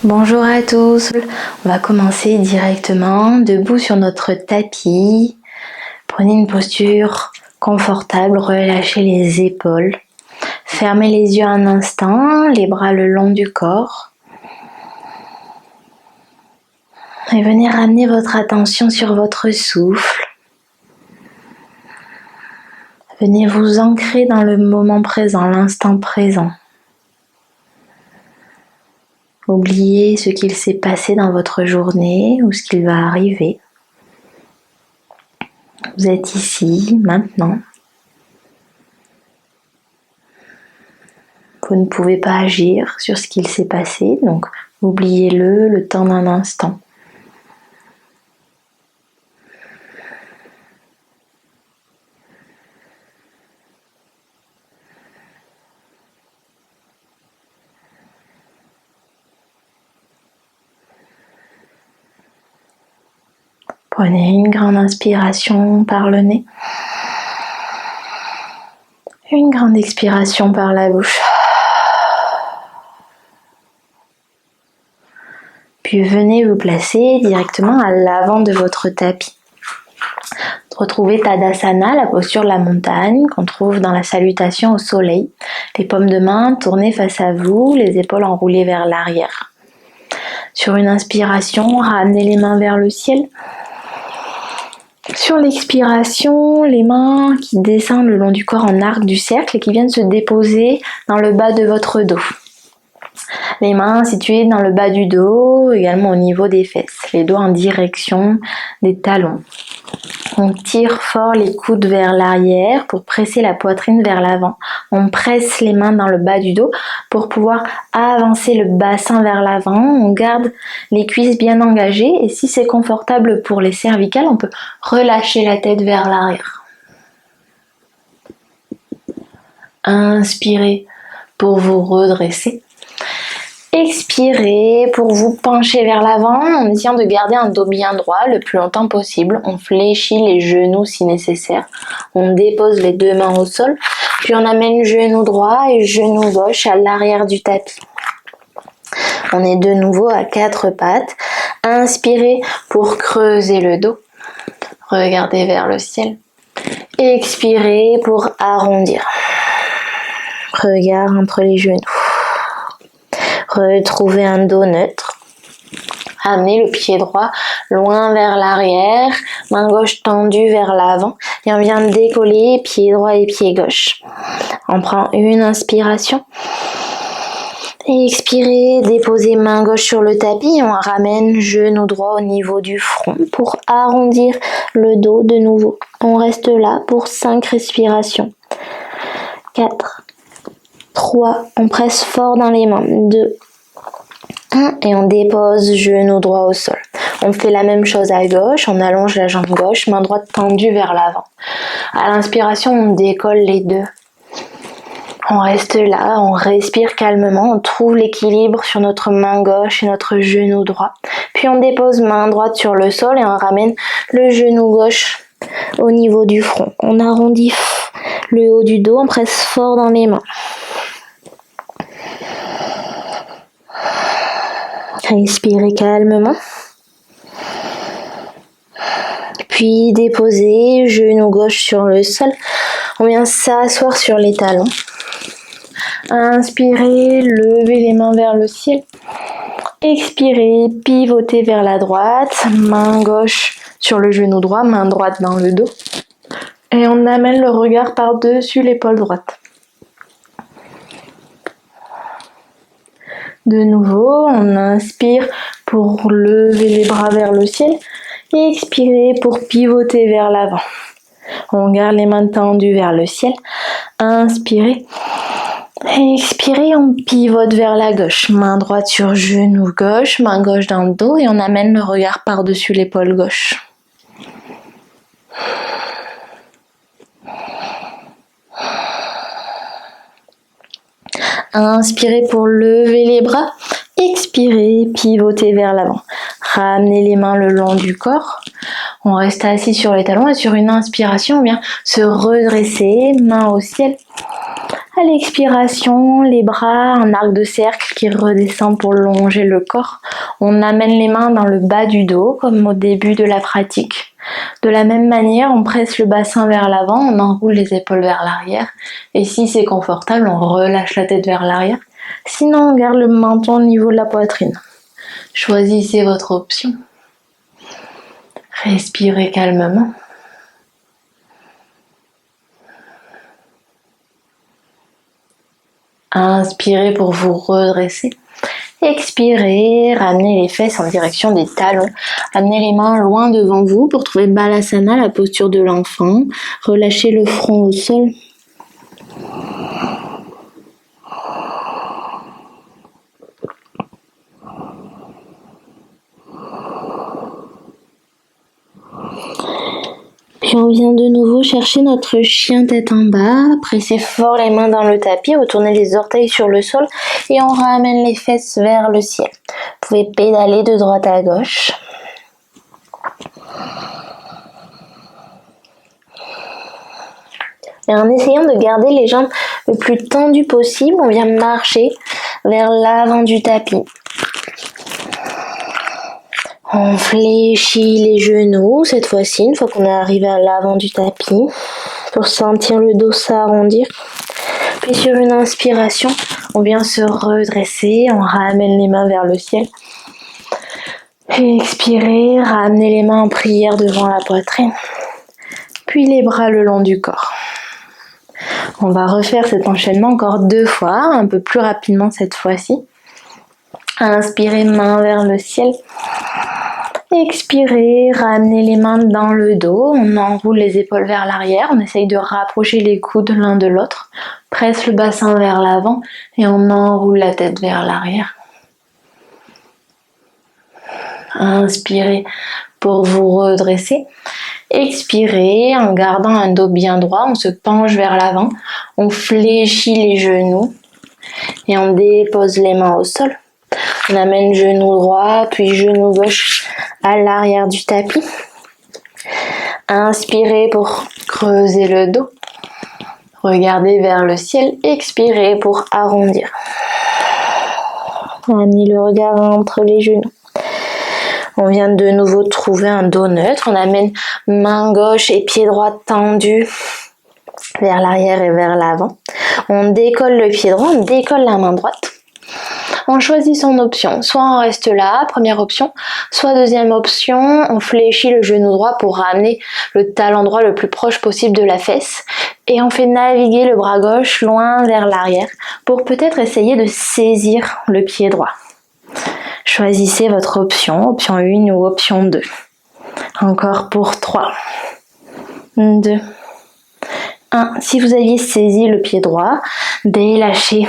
Bonjour à tous, on va commencer directement debout sur notre tapis. Prenez une posture confortable, relâchez les épaules. Fermez les yeux un instant, les bras le long du corps. Et venez ramener votre attention sur votre souffle. Venez vous ancrer dans le moment présent, l'instant présent. Oubliez ce qu'il s'est passé dans votre journée ou ce qu'il va arriver. Vous êtes ici, maintenant. Vous ne pouvez pas agir sur ce qu'il s'est passé, donc oubliez-le le temps d'un instant. Prenez une grande inspiration par le nez. Une grande expiration par la bouche. Puis venez vous placer directement à l'avant de votre tapis. Retrouvez Tadasana, la posture de la montagne qu'on trouve dans la salutation au soleil. Les paumes de main tournées face à vous, les épaules enroulées vers l'arrière. Sur une inspiration, ramenez les mains vers le ciel. Sur l'expiration, les mains qui descendent le long du corps en arc du cercle et qui viennent se déposer dans le bas de votre dos. Les mains situées dans le bas du dos, également au niveau des fesses. Les doigts en direction des talons. On tire fort les coudes vers l'arrière pour presser la poitrine vers l'avant. On presse les mains dans le bas du dos pour pouvoir avancer le bassin vers l'avant. On garde les cuisses bien engagées et si c'est confortable pour les cervicales, on peut relâcher la tête vers l'arrière. Inspirez pour vous redresser. Expirez pour vous pencher vers l'avant en essayant de garder un dos bien droit le plus longtemps possible. On fléchit les genoux si nécessaire. On dépose les deux mains au sol. Puis on amène genou droit et genou gauche à l'arrière du tapis. On est de nouveau à quatre pattes. Inspirez pour creuser le dos. Regardez vers le ciel. Expirez pour arrondir. Regard entre les genoux. Retrouvez un dos neutre. Amenez le pied droit loin vers l'arrière, main gauche tendue vers l'avant. Et on vient décoller pied droit et pied gauche. On prend une inspiration. Expirez, déposez main gauche sur le tapis. On ramène genou droit au niveau du front pour arrondir le dos de nouveau. On reste là pour 5 respirations. 4. 3, on presse fort dans les mains, 2, 1 et on dépose genou droit au sol. On fait la même chose à gauche, on allonge la jambe gauche, main droite tendue vers l'avant. À l'inspiration, on décolle les deux. On reste là, on respire calmement, on trouve l'équilibre sur notre main gauche et notre genou droit. Puis on dépose main droite sur le sol et on ramène le genou gauche au niveau du front. On arrondit le haut du dos, on presse fort dans les mains. Respirez calmement. Puis déposez genou gauche sur le sol. On vient s'asseoir sur les talons. Inspirez, levez les mains vers le ciel. Expirez, pivotez vers la droite. Main gauche sur le genou droit, main droite dans le dos. Et on amène le regard par-dessus l'épaule droite. De nouveau, on inspire pour lever les bras vers le ciel et expirez pour pivoter vers l'avant. On garde les mains tendues vers le ciel. Inspirez. Expirez, on pivote vers la gauche. Main droite sur genou gauche, main gauche dans le dos et on amène le regard par-dessus l'épaule gauche. Inspirez pour lever les bras. Expirez, pivotez vers l'avant. Ramenez les mains le long du corps. On reste assis sur les talons et sur une inspiration, on vient se redresser, main au ciel. À l'expiration, les bras, un arc de cercle qui redescend pour longer le corps. On amène les mains dans le bas du dos, comme au début de la pratique. De la même manière, on presse le bassin vers l'avant, on enroule les épaules vers l'arrière. Et si c'est confortable, on relâche la tête vers l'arrière. Sinon, on garde le menton au niveau de la poitrine. Choisissez votre option. Respirez calmement. Inspirez pour vous redresser. Expirez, ramenez les fesses en direction des talons. Amenez les mains loin devant vous pour trouver Balasana, la posture de l'enfant. Relâchez le front au sol. Puis on vient de nouveau chercher notre chien tête en bas, pressez fort les mains dans le tapis, retournez les orteils sur le sol et on ramène les fesses vers le ciel. Vous pouvez pédaler de droite à gauche. Et en essayant de garder les jambes le plus tendues possible, on vient marcher vers l'avant du tapis. On fléchit les genoux, cette fois-ci, une fois qu'on est arrivé à l'avant du tapis, pour sentir le dos s'arrondir. Puis sur une inspiration, on vient se redresser, on ramène les mains vers le ciel. Puis expirez, ramenez les mains en prière devant la poitrine. Puis les bras le long du corps. On va refaire cet enchaînement encore 2 fois, un peu plus rapidement cette fois-ci. Inspirez, main vers le ciel. Expirez, ramenez les mains dans le dos, on enroule les épaules vers l'arrière, on essaye de rapprocher les coudes l'un de l'autre, presse le bassin vers l'avant et on enroule la tête vers l'arrière. Inspirez pour vous redresser. Expirez en gardant un dos bien droit, on se penche vers l'avant, on fléchit les genoux et on dépose les mains au sol. On amène genou droit puis genou gauche à l'arrière du tapis. Inspirez pour creuser le dos. Regardez vers le ciel. Expirez pour arrondir. Amenez le regard entre les genoux. On vient de nouveau trouver un dos neutre. On amène main gauche et pied droit tendus vers l'arrière et vers l'avant. On décolle le pied droit, on décolle la main droite. On choisit son option, soit on reste là, première option, soit deuxième option, on fléchit le genou droit pour ramener le talon droit le plus proche possible de la fesse et on fait naviguer le bras gauche loin vers l'arrière pour peut-être essayer de saisir le pied droit. Choisissez votre option, option 1 ou option 2. Encore pour 3, 2, 1. Si vous aviez saisi le pied droit, relâchez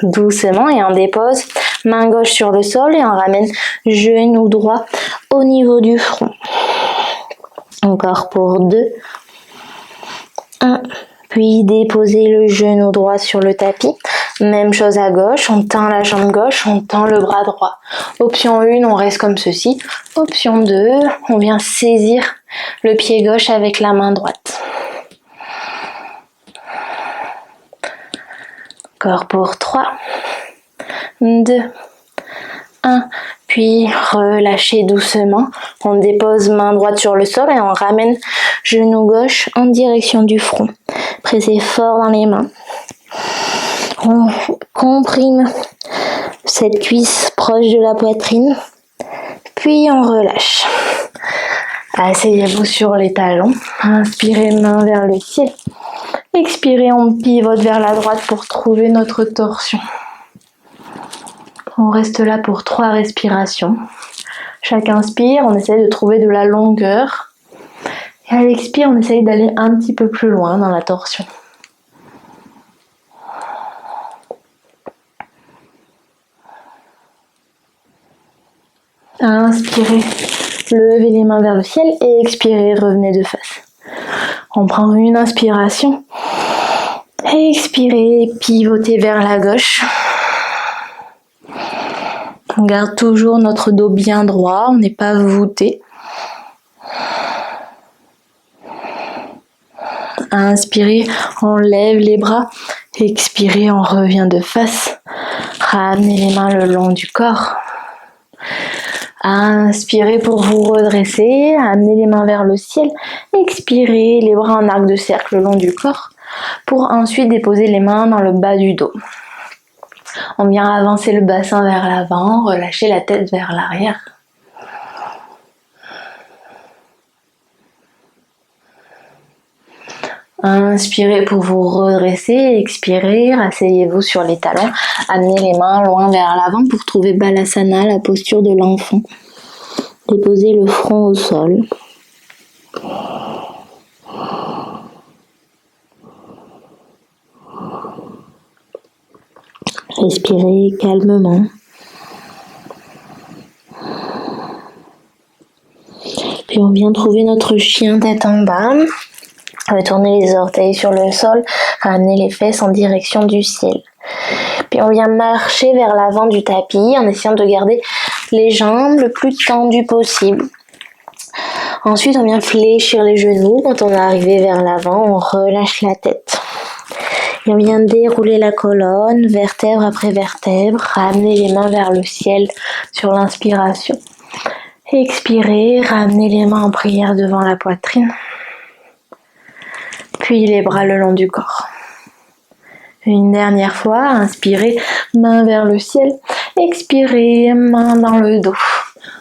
doucement et on dépose main gauche sur le sol et on ramène genou droit au niveau du front. Encore pour 2, 1. Puis déposez le genou droit sur le tapis. Même chose à gauche, on tend la jambe gauche, on tend le bras droit. Option 1, on reste comme ceci. Option 2, on vient saisir le pied gauche avec la main droite. Encore pour 3, 2, 1. Puis relâchez doucement. On dépose main droite sur le sol et on ramène genou gauche en direction du front. Pressez fort dans les mains. On comprime cette cuisse proche de la poitrine. Puis on relâche. Asseyez-vous sur les talons. Inspirez, main vers le ciel. Expirez, on pivote vers la droite pour trouver notre torsion. On reste là pour 3 respirations. Chaque inspire, on essaie de trouver de la longueur. Et à l'expire, on essaye d'aller un petit peu plus loin dans la torsion. Inspirez, levez les mains vers le ciel et expirez, revenez de face. On prend une inspiration. Expirez, pivotez vers la gauche. On garde toujours notre dos bien droit, on n'est pas voûté. Inspirez, on lève les bras. Expirez, on revient de face. Ramenez les mains le long du corps. Inspirez pour vous redresser. Amenez les mains vers le ciel. Expirez, les bras en arc de cercle le long du corps. Pour ensuite déposer les mains dans le bas du dos. On vient avancer le bassin vers l'avant, relâcher la tête vers l'arrière. Inspirez pour vous redresser, expirez, asseyez-vous sur les talons, amenez les mains loin vers l'avant pour trouver Balasana, la posture de l'enfant. Déposez le front au sol. Respirez calmement. Puis on vient trouver notre chien tête en bas. Retournez les orteils sur le sol, ramenez les fesses en direction du ciel. Puis on vient marcher vers l'avant du tapis en essayant de garder les jambes le plus tendues possible. Ensuite, on vient fléchir les genoux. Quand on est arrivé vers l'avant, on relâche la tête. Et on vient dérouler la colonne, vertèbre après vertèbre. Ramenez les mains vers le ciel sur l'inspiration. Expirez, ramenez les mains en prière devant la poitrine. Puis les bras le long du corps. Une dernière fois, inspirez, main vers le ciel. Expirez, main dans le dos.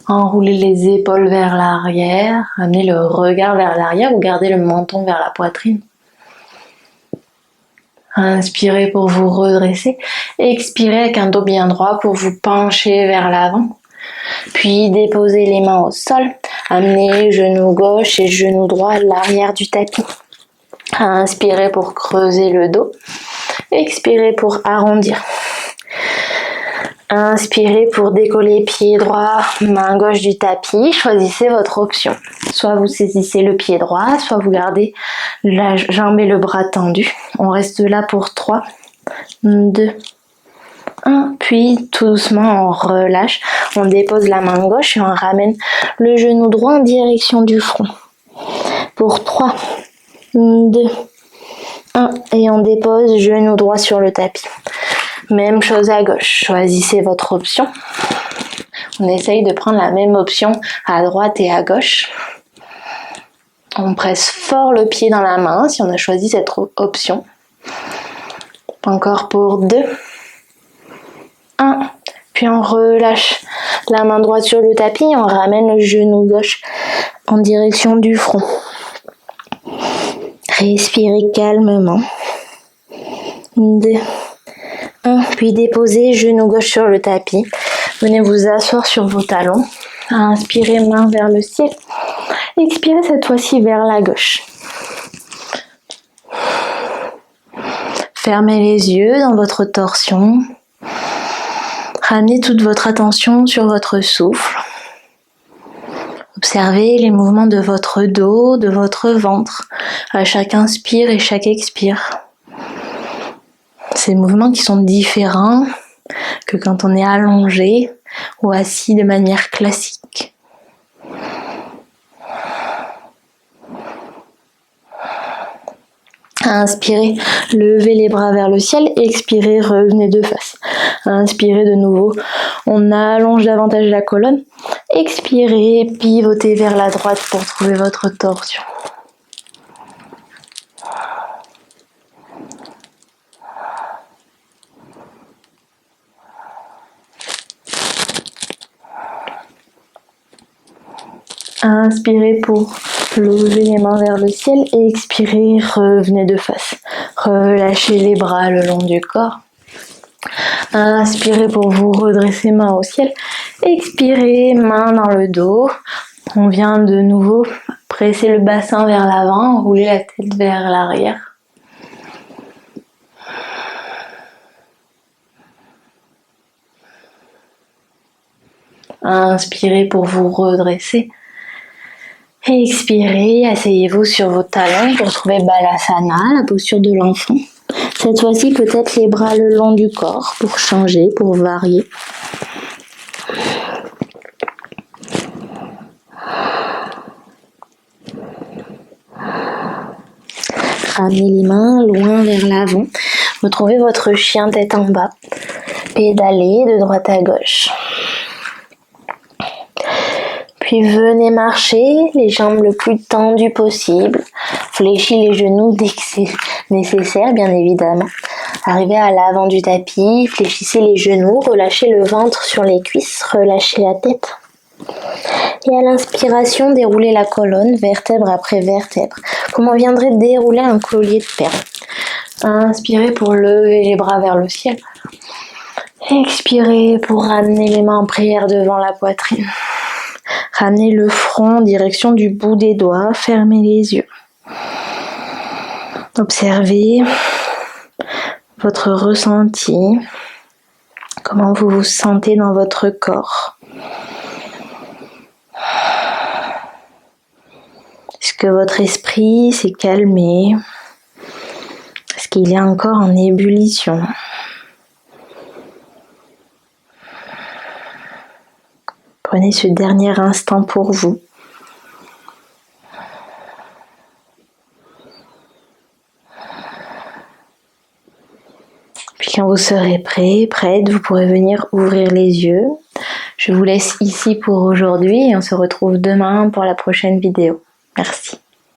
Enroulez les épaules vers l'arrière. Amenez le regard vers l'arrière ou gardez le menton vers la poitrine. Inspirez pour vous redresser. Expirez avec un dos bien droit pour vous pencher vers l'avant. Puis déposez les mains au sol. Amenez genou gauche et genou droit à l'arrière du tapis. Inspirez pour creuser le dos. Expirez pour arrondir. Inspirez pour décoller pied droit, main gauche du tapis. Choisissez votre option. Soit vous saisissez le pied droit, soit vous gardez la jambe et le bras tendus. On reste là pour 3, 2, 1. Puis tout doucement on relâche. On dépose la main gauche et on ramène le genou droit en direction du front. Pour 3, 2, 1. Et on dépose genou droit sur le tapis. Même chose à gauche. Choisissez votre option. On essaye de prendre la même option à droite et à gauche. On presse fort le pied dans la main si on a choisi cette option. Encore pour 2, 1. Puis on relâche la main droite sur le tapis. On ramène le genou gauche en direction du front. Respirez calmement. 2, 1. Puis déposez genou gauche sur le tapis. Venez vous asseoir sur vos talons. Inspirez, main vers le ciel. Expirez cette fois-ci vers la gauche. Fermez les yeux dans votre torsion. Ramenez toute votre attention sur votre souffle. Observez les mouvements de votre dos, de votre ventre, à chaque inspire et chaque expire. Ces mouvements qui sont différents que quand on est allongé ou assis de manière classique. Inspirez, levez les bras vers le ciel, expirez, revenez de face. Inspirez de nouveau, on allonge davantage la colonne. Expirez, pivotez vers la droite pour trouver votre torsion. Inspirez pour lever les mains vers le ciel et expirez, revenez de face. Relâchez les bras le long du corps. Inspirez pour vous redresser, main au ciel. Expirez, main dans le dos. On vient de nouveau presser le bassin vers l'avant, rouler la tête vers l'arrière. Inspirez pour vous redresser. Expirez, asseyez-vous sur vos talons pour trouver Balasana, la posture de l'enfant. Cette fois-ci, peut-être les bras le long du corps pour changer, pour varier. Ramenez les mains loin vers l'avant. Retrouvez votre chien tête en bas. Pédalez de droite à gauche. Puis venez marcher, les jambes le plus tendues possible. Fléchis les genoux dès que c'est nécessaire, bien évidemment. Arrivez à l'avant du tapis, fléchissez les genoux, relâchez le ventre sur les cuisses, relâchez la tête. Et à l'inspiration, déroulez la colonne, vertèbre après vertèbre, comme on viendrait dérouler un collier de perles. Inspirez pour lever les bras vers le ciel. Expirez pour ramener les mains en prière devant la poitrine. Ramenez le front en direction du bout des doigts, fermez les yeux. Observez votre ressenti, comment vous vous sentez dans votre corps. Est-ce que votre esprit s'est calmé? Est-ce qu'il est encore en ébullition? Prenez ce dernier instant pour vous. Puis quand vous serez prêt, prête, vous pourrez venir ouvrir les yeux. Je vous laisse ici pour aujourd'hui et on se retrouve demain pour la prochaine vidéo. Merci.